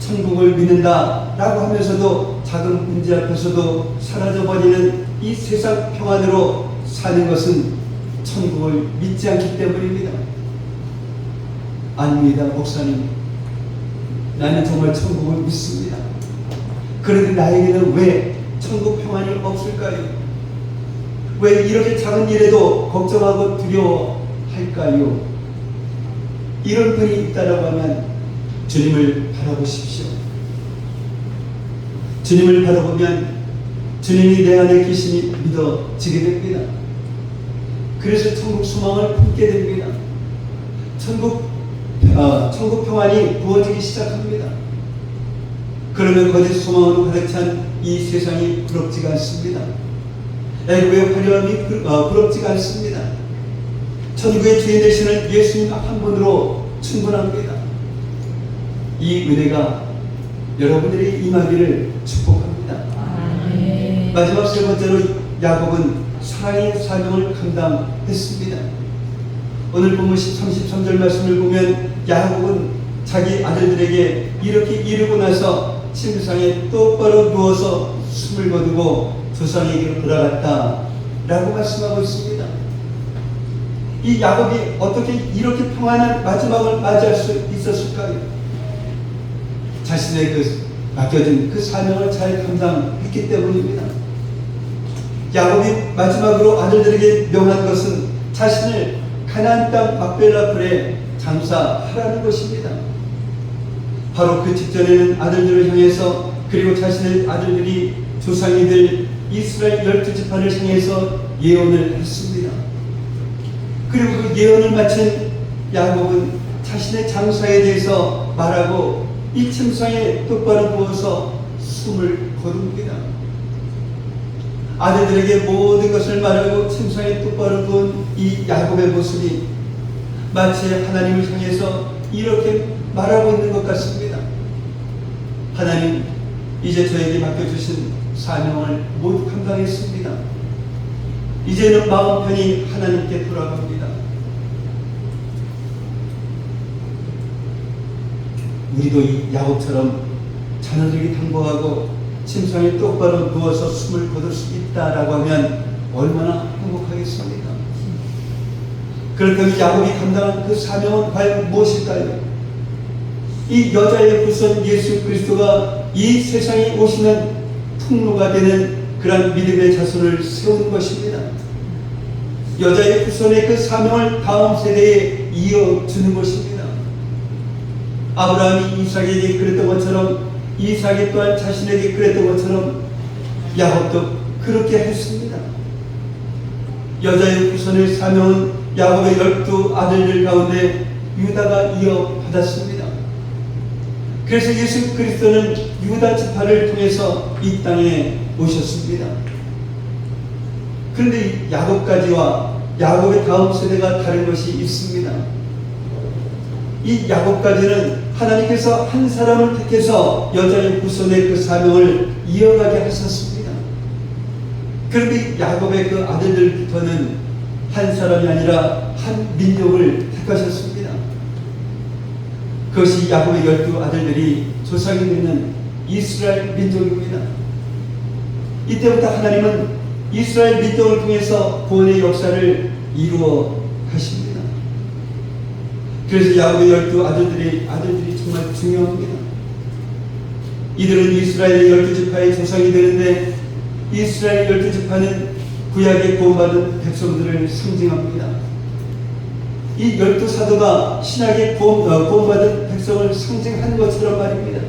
천국을 믿는다라고 하면서도 작은 문제 앞에서도 사라져버리는 이 세상 평안으로 사는 것은 천국을 믿지 않기 때문입니다. 아닙니다, 목사님. 나는 정말 천국을 믿습니다. 그런데 나에게는 왜 천국 평안이 없을까요? 왜 이렇게 작은 일에도 걱정하고 두려워할까요? 이런 분이 있다라고 하면 주님을 바라보십시오. 주님을 바라보면 주님이 내 안에 계시니 믿어지게 됩니다. 그래서 천국 소망을 품게 됩니다. 천국 평안이 부어지기 시작합니다. 그러면 거짓 소망으로 가득 찬 이 세상이 부럽지가 않습니다. 애굽의 화려함이 부럽지가 않습니다. 천국의 주인 되시는 예수님 한 분으로 충분합니다. 이 은혜가 여러분들이 임하기를 축복합니다. 마지막 세 번째로 야곱은 사랑의 사명을 감당했습니다. 오늘 본문 33절 말씀을 보면 야곱은 자기 아들들에게 이렇게 이르고 나서 침상에 똑바로 누워서 숨을 거두고 조상에게로 돌아갔다 라고 말씀하고 있습니다. 이 야곱이 어떻게 이렇게 평안한 마지막을 맞이할 수 있었을까요? 자신의 맡겨진 그 사명을 잘 감당했기 때문입니다. 야곱이 마지막으로 아들들에게 명한 것은 자신을 가나안 땅 막벨라 굴에 장사하라는 것입니다. 바로 그 직전에는 아들들을 향해서 그리고 자신의 아들들이 조상이 될 이스라엘 12지파를 향해서 예언을 했습니다. 그리고 그 예언을 마친 야곱은 자신의 장사에 대해서 말하고 이 침상에 똑바로 누워서 숨을 거둡니다. 아들들에게 모든 것을 말하고 침상에 똑바로 누운 이 야곱의 모습이 마치 하나님을 향해서 이렇게 말하고 있는 것 같습니다. 하나님, 이제 저에게 맡겨주신 사명을 모두 감당했습니다. 이제는 마음 편히 하나님께 돌아갑니다. 우리도 이 야곱처럼 자녀들에게 당부하고 침상에 똑바로 누워서 숨을 거둘 수 있다라고 하면 얼마나 행복하겠습니까? 그렇다면 야곱이 감당한 그 사명은 과연 무엇일까요? 이 여자의 후손 예수 그리스도가 이 세상에 오시는 통로가 되는 그런 믿음의 자손을 세우는 것입니다. 여자의 후손의 그 사명을 다음 세대에 이어주는 것입니다. 아브라함이 이삭에게 그랬던 것처럼 이삭이 또한 자신에게 그랬던 것처럼 야곱도 그렇게 했습니다. 여자의 후손의 사명은 야곱의 12 아들들 가운데 유다가 이어받았습니다. 그래서 예수 그리스도는 유다 지파를 통해서 이 땅에 오셨습니다. 그런데 야곱까지와 야곱의 다음 세대가 다른 것이 있습니다. 이 야곱까지는 하나님께서 한 사람을 택해서 여자의 후손의 그 사명을 이어가게 하셨습니다. 그런데 야곱의 그 아들들부터는 한 사람이 아니라 한 민족을 택하셨습니다. 그것이 야곱의 12 아들들이 조상이 되는 이스라엘 민족입니다. 이때부터 하나님은 이스라엘 민족을 통해서 구원의 역사를 이루어 가십니다. 그래서 야곱의 12 아들들이 정말 중요합니다. 이들은 이스라엘의 12지파의 조상이 되는데 이스라엘 12지파는 구약에 구원받은 백성들을 상징합니다. 이 12사도가 신약에 구원받은 백성을 상징한 것처럼 말입니다.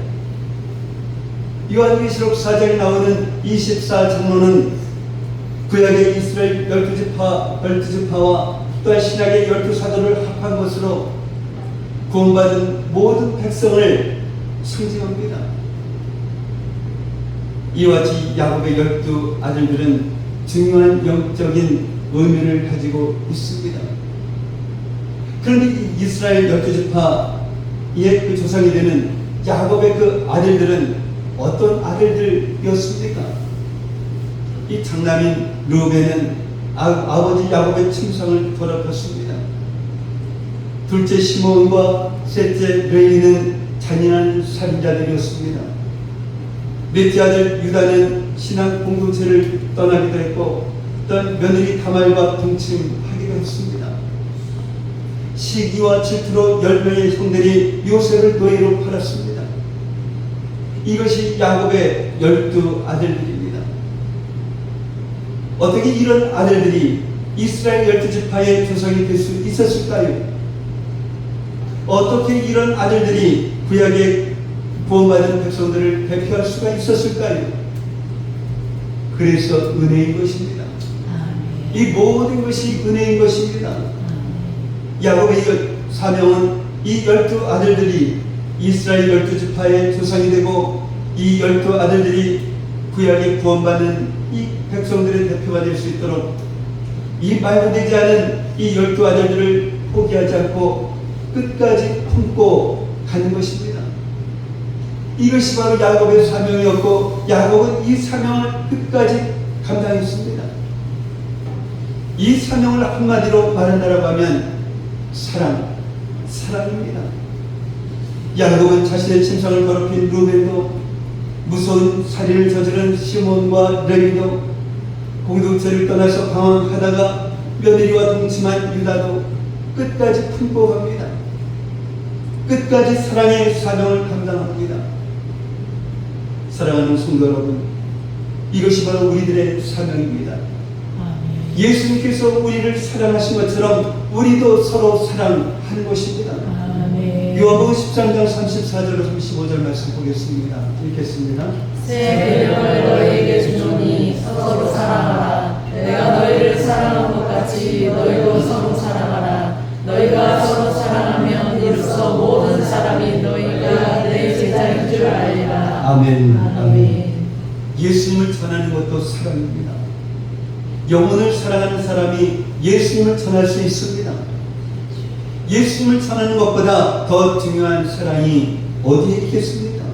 요한계시록 4장에 나오는 24장로는 구약의 이스라엘 12지파와 또한 신약의 12사도를 합한 것으로 구원받은 모든 백성을 상징합니다. 이와 같이 야곱의 12 아들들은 중요한 영적인 의미를 가지고 있습니다. 그런데 이스라엘 12지파의 그 조상이 되는 야곱의 그 아들들은 어떤 아들들이었습니까? 이 장남인 르우벤은 아버지 야곱의 침상을 더럽혔습니다. 둘째 시몬과 셋째 레위는 잔인한 살인자들이었습니다. 넷째 아들 유다는 신앙 공동체를 떠나기도 했고 또한 며느리 다말과 동침하기도 했습니다. 시기와 질투로 10명의 형들이 요셉을 노예로 팔았습니다. 이것이 야곱의 12 아들들입니다. 어떻게 이런 아들들이 이스라엘 12지파의 조상이 될 수 있었을까요? 어떻게 이런 아들들이 구약의 구원받은 백성들을 대표할 수가 있었을까요? 그래서 은혜인 것입니다. 이 모든 것이 은혜인 것입니다. 야곱의 사명은 이 12 아들들이 이스라엘 12지파의 조상이 되고 이 12 아들들이 구약에 구원받는 이 백성들의 대표가 될 수 있도록 이 말도 되지 않은 이 12 아들들을 포기하지 않고 끝까지 품고 가는 것입니다. 이것이 바로 야곱의 사명이었고 야곱은 이 사명을 끝까지 감당했습니다. 이 사명을 한마디로 말한다고 하면 사랑입니다. 야곱은 자신의 침상을 더럽힌 루벤도 무서운 살인을 저지른 시몬과 레위도 공동체를 떠나서 방황하다가 며느리와 동침한 유다도 끝까지 품고 갑니다. 끝까지 사랑의 사명을 감당합니다. 사랑하는 성도 여러분, 이것이 바로 우리들의 사명입니다. 예수님께서 우리를 사랑하신 것처럼 우리도 서로 사랑하는 것입니다. 요한복음 13장 34절로 35절 말씀 보겠습니다. 읽겠습니다. 새 계명을 너희에게 주노니 서로 사랑하라. 내가 너희를 사랑한 것 같이 너희도 서로 사랑하라. 너희가 서로 사랑하면 이로써 모든 사람이 너희가 내 제자인 줄 알리라. 아멘. 예수님을 전하는 것도 사랑입니다. 영혼을 사랑하는 사람이 예수님을 전할 수 있습니다. 예수님을 전하는 것보다 더 중요한 사랑이 어디에 있겠습니까?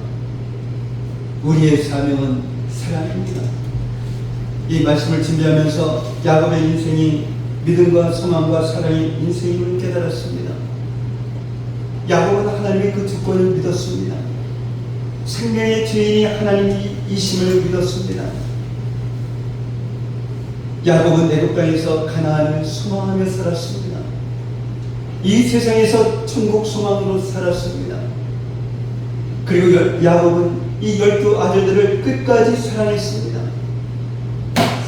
우리의 사명은 사랑입니다. 이 말씀을 준비하면서 야곱의 인생이 믿음과 소망과 사랑의 인생임을 깨달았습니다. 야곱은 하나님의 그 주권을 믿었습니다. 생명의 주인이 하나님이심을 믿었습니다. 야곱은 애굽 땅에서 가나안을 소망하며 살았습니다. 이 세상에서 천국 소망으로 살았습니다. 그리고 야곱은 이 12 아들들을 끝까지 사랑했습니다.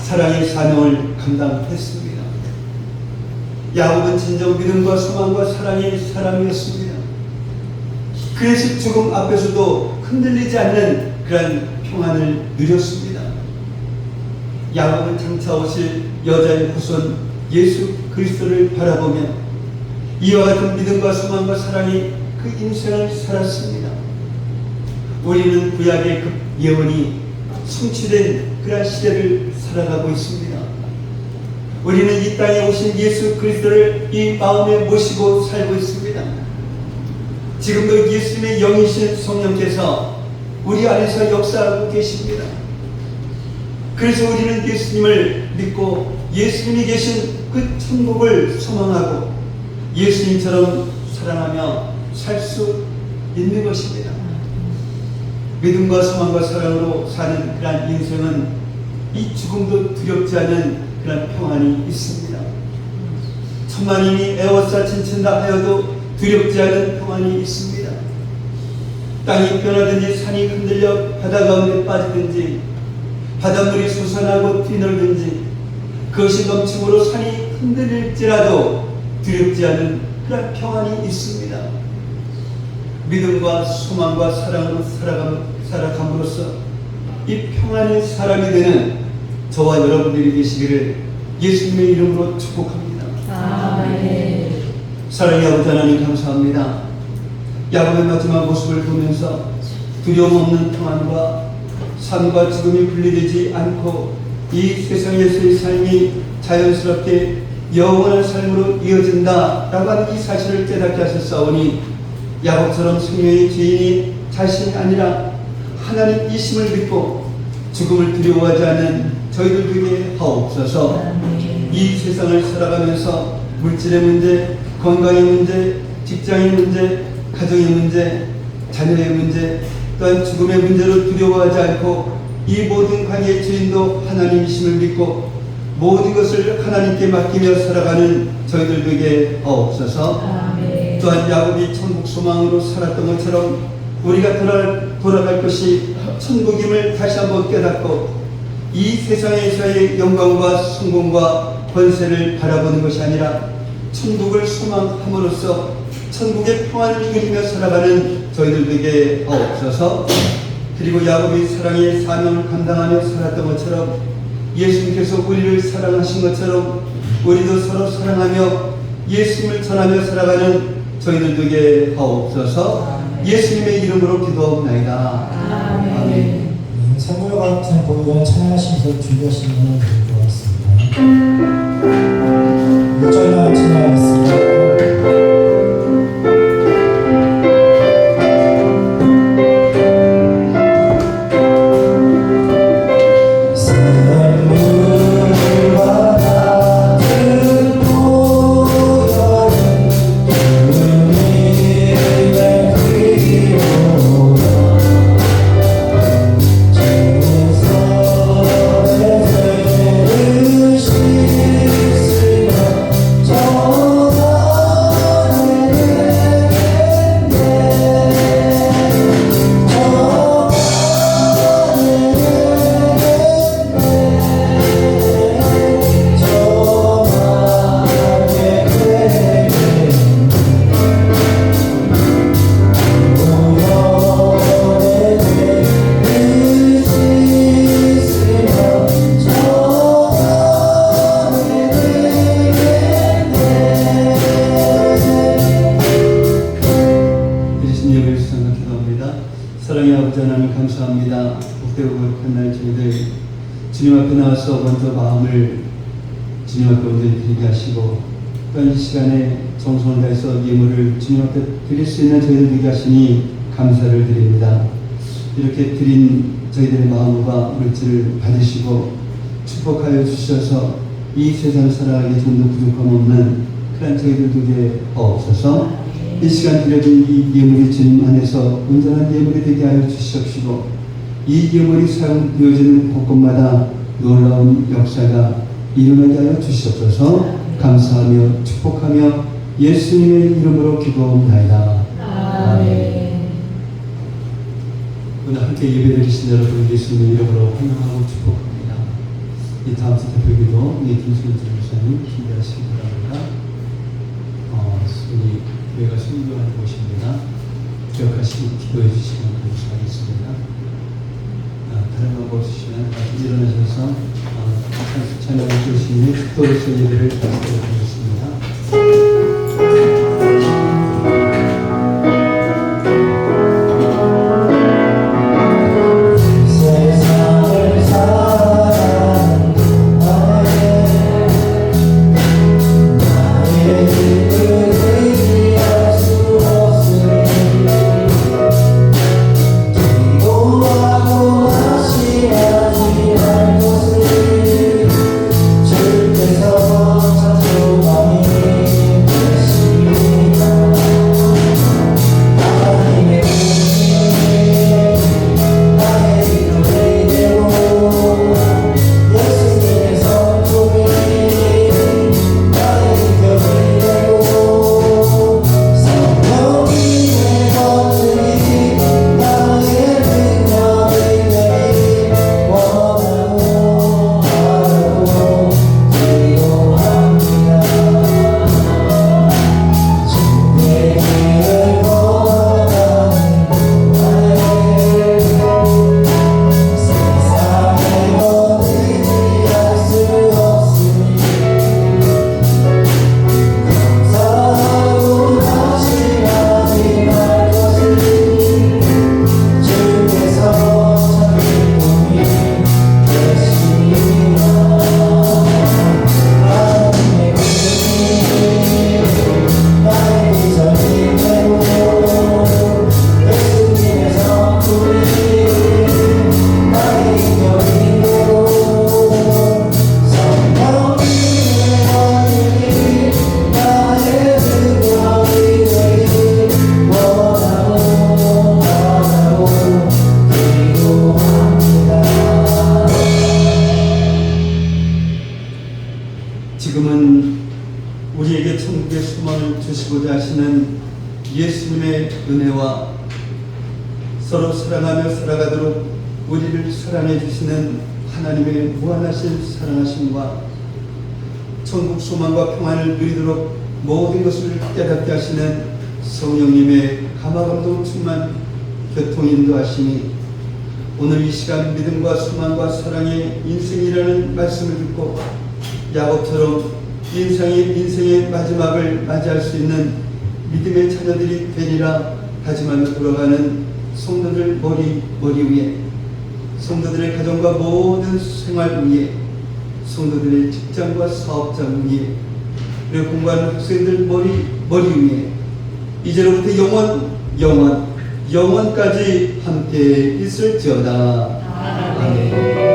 사랑의 사명을 감당했습니다. 야곱은 진정 믿음과 소망과 사랑의 사람이었습니다. 그래서 죽음 앞에서도 흔들리지 않는 그런 평안을 누렸습니다. 야곱은 장차 오실 여자의 후손 예수 그리스도를 바라보며 이와 같은 믿음과 소망과 사랑이 그 인생을 살았습니다. 우리는 구약의 그 예언이 성취된 그런 시대를 살아가고 있습니다. 우리는 이 땅에 오신 예수 그리스도를 이 마음에 모시고 살고 있습니다. 지금도 예수님의 영이신 성령께서 우리 안에서 역사하고 계십니다. 그래서 우리는 예수님을 믿고 예수님이 계신 그 천국을 소망하고 예수님처럼 사랑하며 살 수 있는 것입니다. 믿음과 소망과 사랑으로 사는 그런 인생은 이 죽음도 두렵지 않은 그런 평안이 있습니다. 천만인이 에워싸 진친다 하여도 두렵지 않은 평안이 있습니다. 땅이 변하든지 산이 흔들려 바다 가운데 빠지든지 바닷물이 솟아나고 뛰놀든지 그것이 넘침으로 산이 흔들릴지라도 두렵지 않은 그런 평안이 있습니다. 믿음과 소망과 사랑으로 살아감으로써 이 평안의 사람이 되는 저와 여러분들이 계시기를 예수님의 이름으로 축복합니다. 아멘. 사랑의 아버지 하나님 감사합니다. 야곱의 마지막 모습을 보면서 두려움 없는 평안과 삶과 죽음이 분리되지 않고 이 세상에서의 삶이 자연스럽게 영원한 삶으로 이어진다라고 하는 이 사실을 깨닫게 하셨사오니 야곱처럼 생명의 주인이 자신이 아니라 하나님이심을 믿고 죽음을 두려워하지 않는 저희들 되게 하옵소서. 이 세상을 살아가면서 물질의 문제, 건강의 문제, 직장의 문제, 가정의 문제, 자녀의 문제, 또한 죽음의 문제로 두려워하지 않고 이 모든 관계의 주인도 하나님이심을 믿고 모든 것을 하나님께 맡기며 살아가는 저희들 되게 하옵소서. 또한 야곱이 천국 소망으로 살았던 것처럼 우리가 돌아갈 것이 천국임을 다시 한번 깨닫고 이 세상에서의 영광과 성공과 권세를 바라보는 것이 아니라 천국을 소망함으로써 천국의 평안을 누리며 살아가는 저희들 되게 하옵소서. 그리고 야곱이 사랑의 사명을 감당하며 살았던 것처럼 예수님께서 우리를 사랑하신 것처럼 우리도 서로 사랑하며 예수님을 전하며 살아가는 저희들 되게 하옵소서. 예수님의 이름으로 기도하옵나이다. 아멘. 사무와 같은 보이는 찬양하시면서 준비하신 분을 드리고 왔습니다. 6절만 찬양하겠습니다. 감사합니다. 복되고 거룩한 날 저희들 주님 앞에 나와서 먼저 마음을 주님 앞에 온전히 드리게 하시고 또한 이 시간에 정성을 다해서 예물을 주님 앞에 드릴 수 있는 저희들 되게 하시니 감사를 드립니다. 이렇게 드린 저희들의 마음과 물질을 받으시고 축복하여 주셔서 이 세상 살아가기 좀 더 부족함 없는 그런 저희들 되게 하옵소서. 이 시간 드려진 이 예물이 주님 안에서 온전한 예물이 되게 하여 주시옵시고 이 예물이 사용되어지는 곳곳마다 놀라운 역사가 일어나게 하여 주시옵소서. 감사하며 축복하며 예수님의 이름으로 기도합나이다. 아멘. 오늘 함께 예배드리신 여러분 예수님의 이름으로 환영하고 축복합니다. 이 다음 주 대표기도 김수현 전도사님 준비하시기 바랍니다. 우리 교회가 순교하는 곳입니다. 기억하시고 기도해 주시면 감사하겠습니다. 다른 방법 없으시면 일어나셔서 찬양을 주시니 축도로서 예배를 드리겠습니다. 세상을 사랑하는 나의 힘을 의지할 수 없으니 기도하고 낙심하지 말 것을 주께서 찬송함이 되시리라. 하나님의 은혜 나의 기도를 되고 예수님의 성품이 나의 기도를 되고 성령님의 권능이 나의 능력이 되기 원하고 바라고 기도합니다. 주의 길을 걸어가는 동안에 세상에 어디할 수 없으니 감사하고 낙심하지 말 것을 주께서 참 기쁨이 되시리라. 하나님의 기쁨이 나의 기적이 되고 예수님의 성품이 나의 기적이 되고 성령님의 권능이 나의 능력이 되기 원하고 바라고 기도합니다. 지금은 우리에게 천국의 소망을 주시고자 하시는 예수님의 은혜와 서로 사랑하며 살아가도록 우리를 사랑해 주시는 하나님의 무한하신 사랑하심과 천국 소망과 평안을 누리도록 모든 것을 깨닫게 하시는 성령님의 감화감동 충만 교통 인도하시니 오늘 이 시간 믿음과 소망과 사랑의 인생이라는 말씀을 듣고 야곱처럼 인생의 마지막을 맞이할 수 있는 믿음의 자녀들이 되리라 다짐하며 돌아가는 성도들 머리 위에, 성도들의 가정과 모든 생활 위에, 성도들의 직장과 사업장 위에, 그리고 공부하는 학생들 머리 위에 이제로부터 영원까지 함께 있을지어다. 아멘.